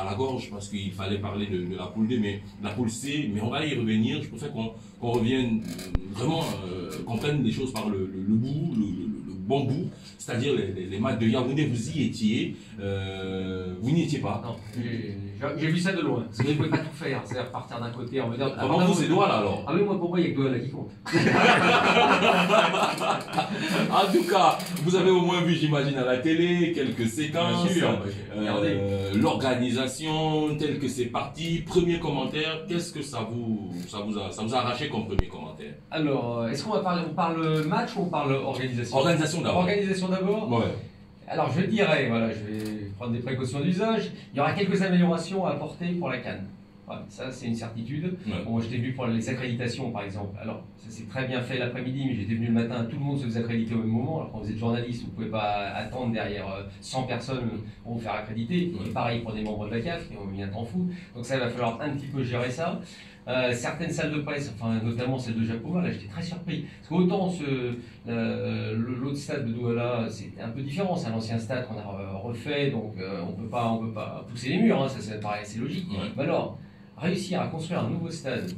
à la gorge parce qu'il fallait parler de la poule D, mais la poule C, mais on va y revenir. Je préfère qu'on revienne vraiment, qu'on prenne les choses par le bout, le bon bout, c'est-à-dire les matchs de Yaoundé. Vous y étiez, vous n'y étiez pas. Non, j'ai vu ça de loin. Parce que je ne pouvais pas tout faire, c'est-à-dire partir d'un côté, en me dire. Comment vous c'est Douala alors? Ah oui, moi pour moi, il n'y a que Douala qui compte. En tout cas, vous avez au moins vu, j'imagine, à la télé, quelques séquences, l'organisation, telle que c'est parti. Premier commentaire, qu'est-ce que ça vous a arraché comme premier commentaire? Alors, est-ce qu'on va parler, on parle match ou on parle organisation? Organisation d'abord. Organisation d'abord? Ouais. Alors je dirais, voilà, je vais prendre des précautions d'usage, il y aura quelques améliorations à apporter pour la CAN. Voilà, ça c'est une certitude. Ouais. Bon, moi j'étais venu pour les accréditations par exemple. Alors ça c'est très bien fait l'après-midi, mais j'étais venu le matin, tout le monde se faisait accréditer au même moment. Alors quand vous êtes journaliste, vous ne pouvez pas attendre derrière 100 personnes pour vous faire accréditer. Ouais. Et pareil pour des membres de la CAF, qui ont mis un temps fou. Donc ça il va falloir un petit peu gérer ça. Certaines salles de presse, enfin notamment celle de Japoma, là j'étais très surpris. Parce qu'autant l'autre stade de Douala, c'était un peu différent, c'est un ancien stade qu'on a refait, donc on peut pas pousser les murs, hein, ça me paraît assez logique. Ouais. Mais alors, réussir à construire un nouveau stade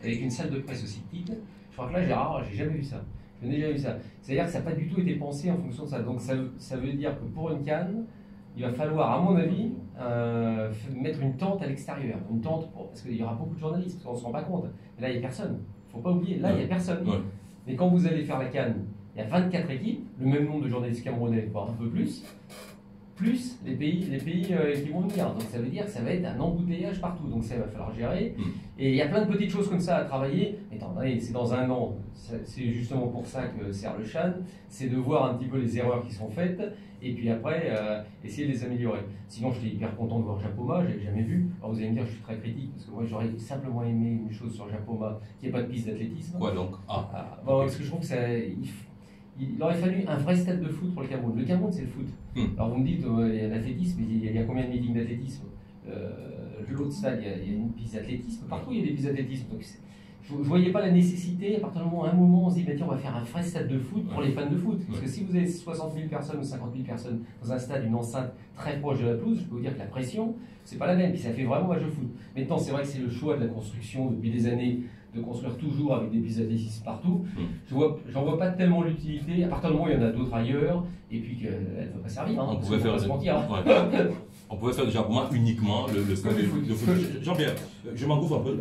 avec une salle de presse aussi petite, je crois que là j'ai jamais vu ça. Je n'ai jamais vu ça. C'est-à-dire que ça n'a pas du tout été pensé en fonction de ça. Donc ça veut dire que pour une CAN, il va falloir, à mon avis, mettre une tente à l'extérieur. Une tente, parce qu'il y aura beaucoup de journalistes, parce qu'on ne se rend pas compte. Mais là, il n'y a personne. Il ne faut pas oublier, là, il n'y a personne. Ouais. Mais quand vous allez faire la CAN, il y a 24 équipes, le même nombre de journalistes camerounais, voire un peu plus les pays qui vont venir. Donc ça veut dire que ça va être un embouteillage partout. Donc ça, il va falloir gérer. Et il y a plein de petites choses comme ça à travailler. Mais attendez, c'est dans un an. C'est justement pour ça que sert le CHAN. C'est de voir un petit peu les erreurs qui sont faites. Et puis après, essayer de les améliorer. Sinon, j'étais hyper content de voir Japoma. Je n'avais jamais vu. Alors vous allez me dire, je suis très critique. Parce que moi, j'aurais simplement aimé une chose sur Japoma, qu'il n'y ait pas de piste d'athlétisme. Quoi donc? Bon, parce que je trouve que ça... Il aurait fallu un vrai stade de foot pour le Cameroun. Le Cameroun, c'est le foot. Alors vous me dites, il y a l'athlétisme, il y a combien de meetings d'athlétisme? L'autre stade, il y a une piste d'athlétisme. Partout, il y a des pistes d'athlétisme. Donc, je ne voyais pas la nécessité. À partir du moment où, à un moment, on se dit, bah, tiens, on va faire un vrai stade de foot pour les fans de foot. Parce que si vous avez 60 000 personnes ou 50 000 personnes dans un stade, une enceinte très proche de la pelouse, je peux vous dire que la pression, c'est pas la même. Puis ça fait vraiment match de foot. Maintenant, c'est vrai que c'est le choix de la construction depuis des années, de construire toujours avec des pistes d'athlétisme partout. J'en vois pas tellement l'utilité. À partir du moment où il y en a d'autres ailleurs, et puis qu'elle ne va pas servir. Hein, on pouvait faire se mentir. On pouvait faire déjà pour moi uniquement le stade de foot. Jean-Pierre, je m'engouffre un peu.